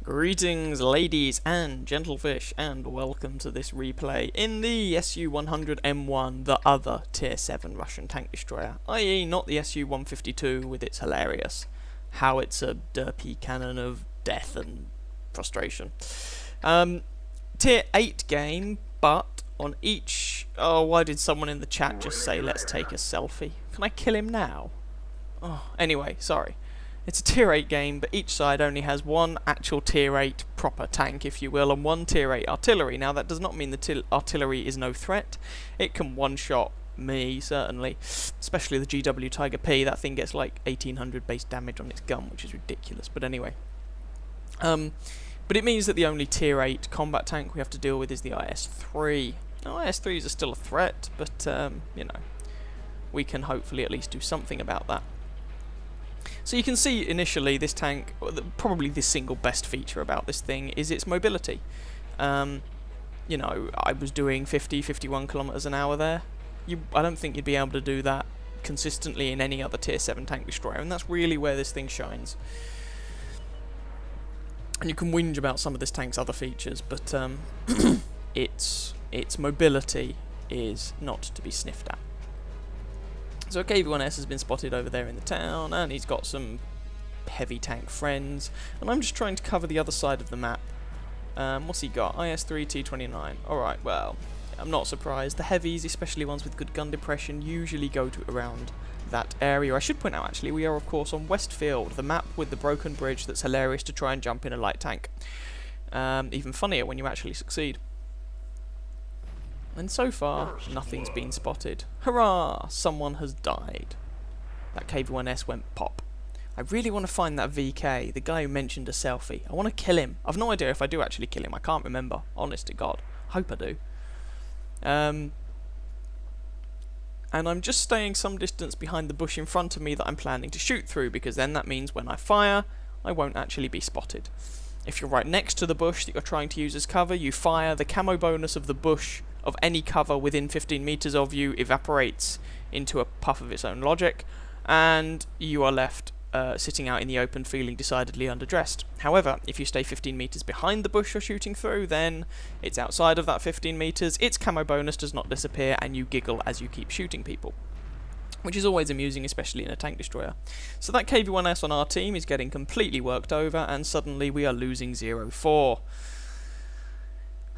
Greetings, ladies and gentlefish, and welcome to this replay in the SU-100 M1, the other Tier 7 Russian tank destroyer, i.e. not the SU-152 with its hilarious howitzer derpy cannon of death and frustration. Tier 8 game, but on each... Oh, why did someone in the chat just say, let's take a selfie? Can I kill him now? Oh, anyway, sorry. It's a Tier 8 game, but each side only has one actual Tier 8 proper tank, if you will, and one Tier 8 artillery. Now, that does not mean the artillery is no threat. It can one-shot me, certainly. Especially the GW Tiger P. That thing gets like 1800 base damage on its gun, which is ridiculous. But anyway. But it means that the only Tier 8 combat tank we have to deal with is the IS-3. Now, IS-3s are still a threat, but, you know, we can hopefully at least do something about that. So you can see initially this tank, probably the single best feature about this thing is its mobility. You know, I was doing 50, 51 kilometers an hour there. I don't think you'd be able to do that consistently in any other Tier 7 tank destroyer, and that's really where this thing shines. And you can whinge about some of this tank's other features, but its mobility is not to be sniffed at. So KV-1S has been spotted over there in the town, and he's got some heavy tank friends, and I'm just trying to cover the other side of the map. What's he got? IS-3 T-29. Alright, well, I'm not surprised. The heavies, especially ones with good gun depression, usually go to around that area. I should point out, actually, we are, of course, on Westfield, the map with the broken bridge that's hilarious to try and jump in a light tank. Even funnier when you actually succeed. And so far, nothing's been spotted. Hurrah! Someone has died. That KV-1S went pop. I really want to find that VK, the guy who mentioned a selfie. I want to kill him. I've no idea if I do actually kill him. I can't remember. Honest to God. Hope I do. And I'm just staying some distance behind the bush in front of me that I'm planning to shoot through, because then that means when I fire, I won't actually be spotted. If you're right next to the bush that you're trying to use as cover, you fire, the camo bonus of the bush of any cover within 15 meters of you evaporates into a puff of its own logic, and you are left sitting out in the open feeling decidedly underdressed. However, if you stay 15 meters behind the bush you're shooting through, then it's outside of that 15 meters, its camo bonus does not disappear, and you giggle as you keep shooting people. Which is always amusing, especially in a tank destroyer. So that KV-1S on our team is getting completely worked over, and suddenly we are losing 0-4.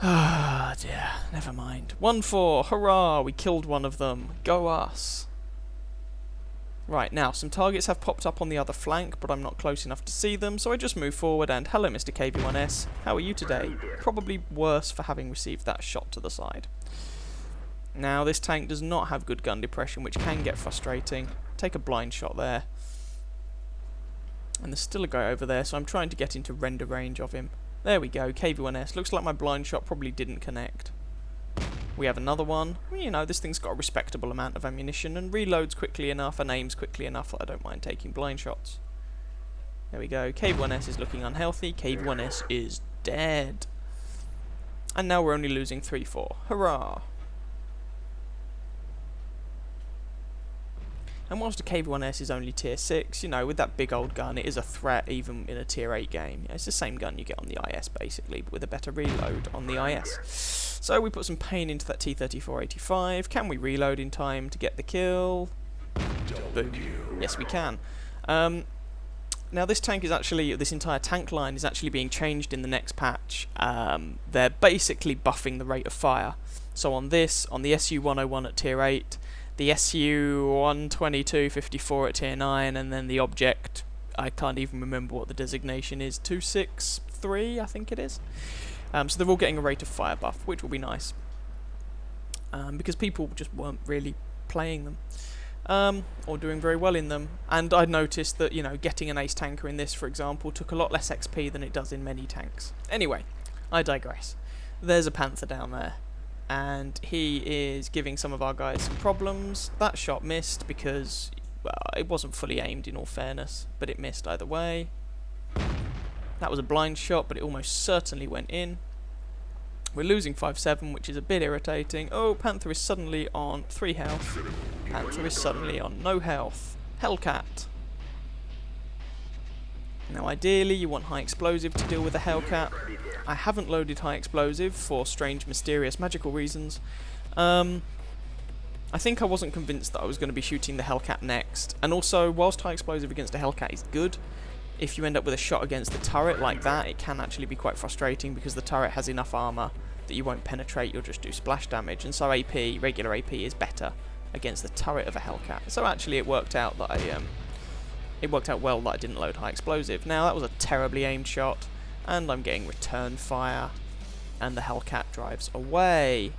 Ah, dear, never mind. 1-4, hurrah, we killed one of them. Go us. Right, now, some targets have popped up on the other flank, but I'm not close enough to see them, so I just move forward and, hello Mr. KV-1S, how are you today? Probably worse for having received that shot to the side. Now, this tank does not have good gun depression, which can get frustrating. Take a blind shot there. And there's still a guy over there, so I'm trying to get into render range of him. There we go, KV-1S. Looks like my blind shot probably didn't connect. We have another one. You know, this thing's got a respectable amount of ammunition and reloads quickly enough and aims quickly enough that I don't mind taking blind shots. There we go. KV-1S is looking unhealthy. KV-1S is dead. And now we're only losing 3-4. Hurrah! And whilst a KV-1S is only Tier 6, you know, with that big old gun, it is a threat even in a Tier 8 game. It's the same gun you get on the IS, basically, but with a better reload on the IS. So we put some pain into that T-34-85. Can we reload in time to get the kill? Boom. Yes, we can. Now this tank is actually, this entire tank line is actually being changed in the next patch. They're basically buffing the rate of fire. So on this, on the SU-101 at Tier 8, the SU-122-54 at Tier 9, and then the object, I can't even remember what the designation is, 263, I think it is. So they're all getting a rate of fire buff, which will be nice. Because people just weren't really playing them. Or doing very well in them. And I noticed that, you know, getting an ace tanker in this, for example, took a lot less XP than it does in many tanks. Anyway, I digress. There's a Panther down there. And he is giving some of our guys some problems. That shot missed because, well, it wasn't fully aimed in all fairness, but it missed either way. That was a blind shot, but it almost certainly went in. We're losing 5-7, which is a bit irritating. Oh, Panther is suddenly on 3 health. Panther is suddenly on no health. Hellcat. Now ideally you want high explosive to deal with the Hellcat. I haven't loaded high explosive for strange, mysterious, magical reasons. I think I wasn't convinced that I was going to be shooting the Hellcat next. And also, whilst high explosive against a Hellcat is good, if you end up with a shot against the turret like that, it can actually be quite frustrating because the turret has enough armour that you won't penetrate, you'll just do splash damage. And so AP, regular AP, is better against the turret of a Hellcat. So actually it worked out that it worked out well that I didn't load high explosive. Now that was a terribly aimed shot, and I'm getting return fire, and the Hellcat drives away.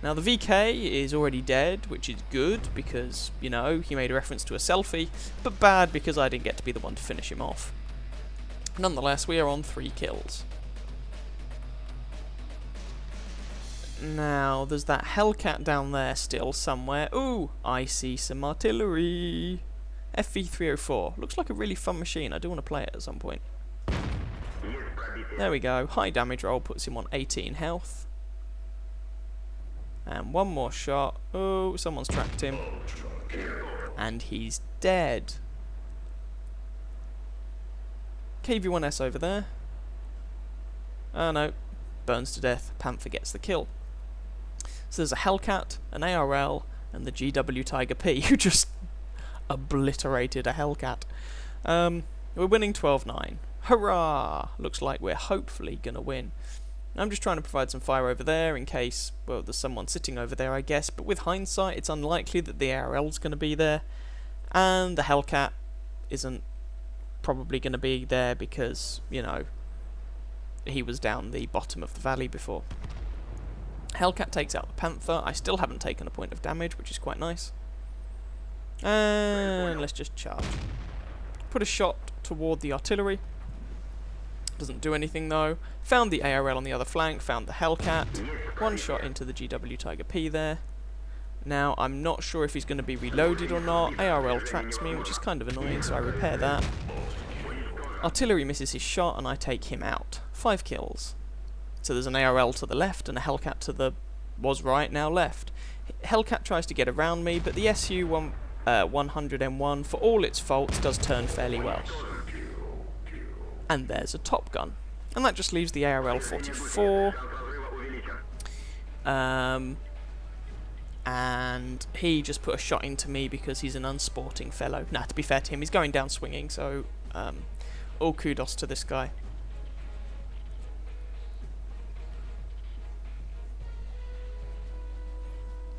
Now the VK is already dead, which is good because, you know, he made a reference to a selfie, but bad because I didn't get to be the one to finish him off. Nonetheless, we are on 3 kills. Now, there's that Hellcat down there still somewhere. Ooh, I see some artillery. FV304. Looks like a really fun machine. I do want to play it at some point. There we go. High damage roll puts him on 18 health. And one more shot. Oh, someone's tracked him. And he's dead. KV-1S over there. Oh no. Burns to death. Panther gets the kill. So there's a Hellcat, an ARL, and the GW Tiger P, who just obliterated a Hellcat. We're winning 12-9. Hurrah! Looks like we're hopefully going to win. I'm just trying to provide some fire over there in case, well, there's someone sitting over there, I guess, but with hindsight, it's unlikely that the ARL's going to be there, and the Hellcat isn't probably going to be there because, you know, he was down the bottom of the valley before. Hellcat takes out the Panther. I still haven't taken a point of damage, which is quite nice. And let's just charge. Put a shot toward the artillery. Doesn't do anything though. Found the ARL on the other flank, found the Hellcat. One shot into the GW Tiger P there. Now, I'm not sure if he's going to be reloaded or not. ARL tracks me, which is kind of annoying, so I repair that. Artillery misses his shot, and I take him out. 5 kills. So there's an ARL to the left, and a Hellcat to the... was right, now left. Hellcat tries to get around me, but the SU-100 M1, for all its faults, does turn fairly well. And there's a Top Gun. And that just leaves the ARL 44. And he just put a shot into me because he's an unsporting fellow. Nah, to be fair to him, he's going down swinging, so all kudos to this guy.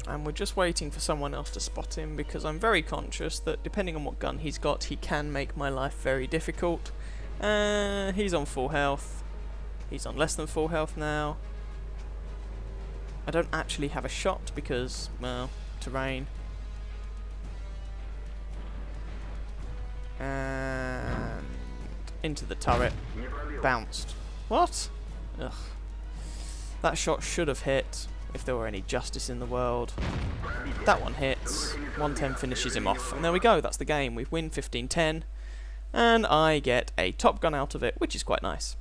And we're just waiting for someone else to spot him because I'm very conscious that depending on what gun he's got, he can make my life very difficult. He's on full health. He's on less than full health now. I don't actually have a shot because, well, terrain. And into the turret. Bounced. What? Ugh. That shot should have hit if there were any justice in the world. That one hits. 110 finishes him off. And there we go, that's the game. We win 15-10. And I get a Top Gun out of it, which is quite nice.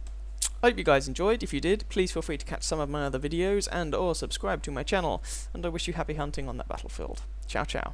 I hope you guys enjoyed. If you did, please feel free to catch some of my other videos and or subscribe to my channel. And I wish you happy hunting on that battlefield. Ciao ciao.